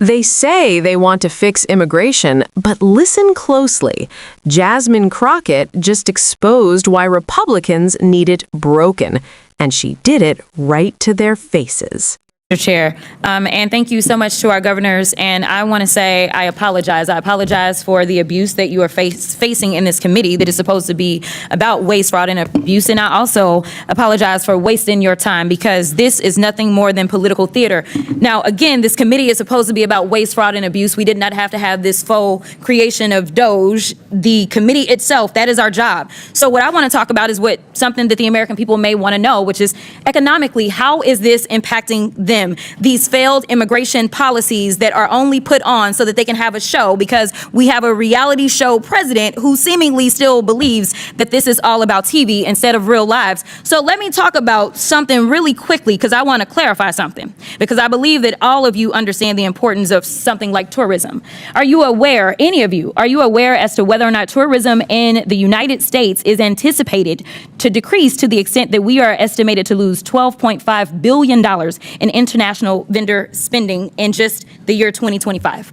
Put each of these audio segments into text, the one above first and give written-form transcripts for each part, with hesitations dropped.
They say they want to fix immigration, but listen closely. Jasmine Crockett just exposed why Republicans need it broken, and she did it right to their faces. Chair, and thank you so much to our governors. And I want to say I apologize. I apologize for the abuse that you are facing in this committee that is supposed to be about waste, fraud, and abuse. And I also apologize for wasting your time, because this is nothing more than political theater. Now, again, this committee is supposed to be about waste, fraud, and abuse. We did not have to have this faux creation of Doge. The committee itself, that is our job. So what I want to talk about is something that the American people may want to know, which is economically, how is this impacting them? These failed immigration policies that are only put on so that they can have a show, because we have a reality show president who seemingly still believes that this is all about TV instead of real lives. So let me talk about something really quickly, because I want to clarify something, because I believe that all of you understand the importance of something like tourism. Are you aware, any of you, are you aware as to whether or not tourism in the United States is anticipated to decrease to the extent that we are estimated to lose $12.5 billion in international vendor spending in just the year 2025?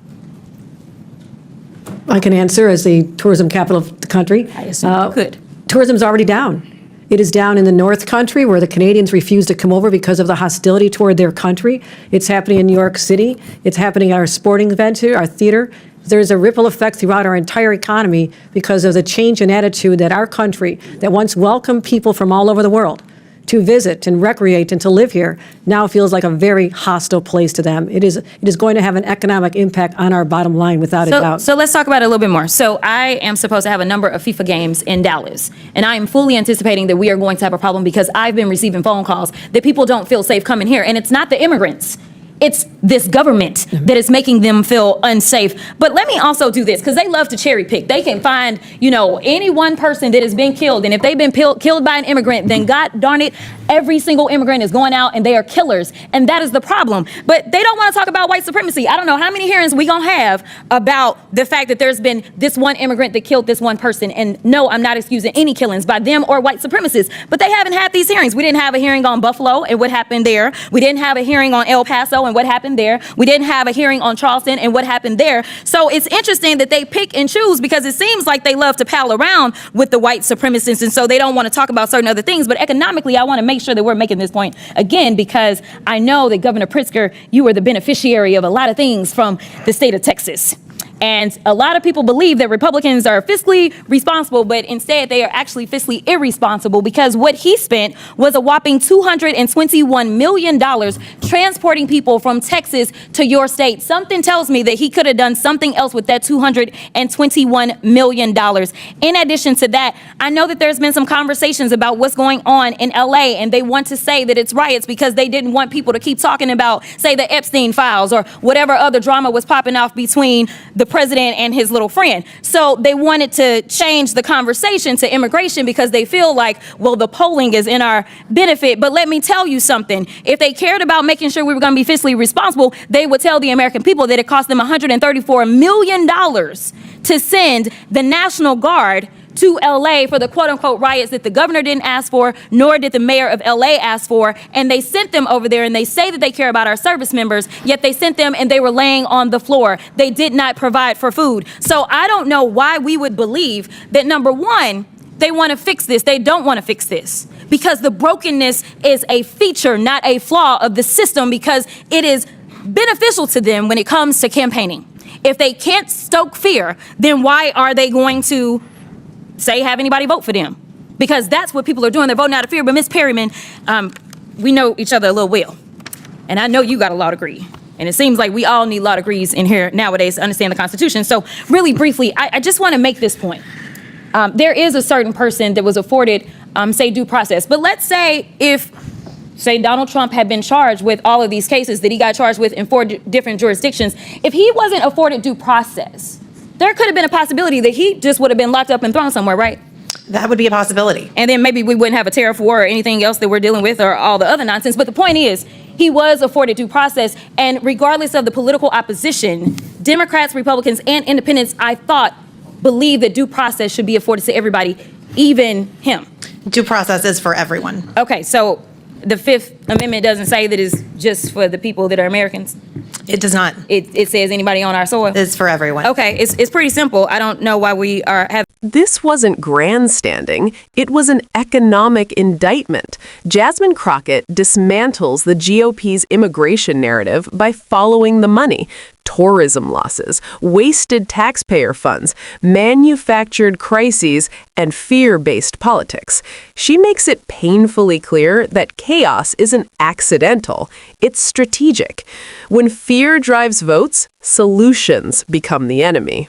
I can answer as the tourism capital of the country. I assume you could. Tourism is already down. It is down in the North Country, where the Canadians refuse to come over because of the hostility toward their country. It's happening in New York City. It's happening at our sporting event here, our theater. There's a ripple effect throughout our entire economy because of the change in attitude that our country, that once welcomed people from all over the world to visit and recreate and to live here, now feels like a very hostile place to them. It is going to have an economic impact on our bottom line, without a doubt. So let's talk about it a little bit more. So I am supposed to have a number of FIFA games in Dallas, and I am fully anticipating that we are going to have a problem, because I've been receiving phone calls that people don't feel safe coming here, and it's not the immigrants. It's this government that is making them feel unsafe. But let me also do this, because they love to cherry pick. They can find, any one person that has been killed. And if they've been killed by an immigrant, then God darn it, every single immigrant is going out and they are killers. And that is the problem. But they don't want to talk about white supremacy. I don't know how many hearings we going to have about the fact that there's been this one immigrant that killed this one person. And no, I'm not excusing any killings by them or white supremacists. But they haven't had these hearings. We didn't have a hearing on Buffalo and what happened there. We didn't have a hearing on El Paso and what happened there. We didn't have a hearing on Charleston and what happened there. So it's interesting that they pick and choose, because it seems like they love to pal around with the white supremacists, and so they don't want to talk about certain other things. But economically, I want to make sure that we're making this point again, because I know that Governor Pritzker, you were the beneficiary of a lot of things from the state of Texas. And a lot of people believe that Republicans are fiscally responsible, but instead they are actually fiscally irresponsible, because what he spent was a whopping $221 million transporting people from Texas to your state. Something tells me that he could have done something else with that $221 million. In addition to that, I know that there's been some conversations about what's going on in LA, and they want to say that it's riots because they didn't want people to keep talking about, say, the Epstein files or whatever other drama was popping off between the president and his little friend. So they wanted to change the conversation to immigration because they feel like, well, the polling is in our benefit. But let me tell you something. If they cared about making sure we were going to be fiscally responsible, they would tell the American people that it cost them $134 million to send the National Guard to LA for the quote unquote riots that the governor didn't ask for, nor did the mayor of LA ask for. And they sent them over there, and they say that they care about our service members, yet they sent them and they were laying on the floor. They did not provide for food. So I don't know why we would believe that, number one, they want to fix this. They don't want to fix this, because the brokenness is a feature, not a flaw of the system, because it is beneficial to them when it comes to campaigning. If they can't stoke fear, then why are they going to say have anybody vote for them? Because that's what people are doing. They're voting out of fear. But Ms. Perryman, we know each other a little well, and I know you got a law degree, and it seems like we all need law degrees in here nowadays to understand the Constitution. So really briefly, I just want to make this point. There is a certain person that was afforded, say, due process. But let's say if, say, Donald Trump had been charged with all of these cases that he got charged with in 4 different jurisdictions, if he wasn't afforded due process, there could have been a possibility that he just would have been locked up and thrown somewhere, right? That would be a possibility. And then maybe we wouldn't have a tariff war or anything else that we're dealing with or all the other nonsense. But the point is, he was afforded due process. And regardless of the political opposition, Democrats, Republicans, and independents, I thought, believe that due process should be afforded to everybody, even him. Due process is for everyone. Okay, so the Fifth Amendment doesn't say that it's just for the people that are Americans. It does not. It says anybody on our soil. It's for everyone. Okay, it's pretty simple. I don't know why we are having. This wasn't grandstanding, it was an economic indictment. Jasmine Crockett dismantles the GOP's immigration narrative by following the money. Tourism losses, wasted taxpayer funds, manufactured crises, and fear-based politics. She makes it painfully clear that chaos isn't accidental, it's strategic. When fear drives votes, solutions become the enemy.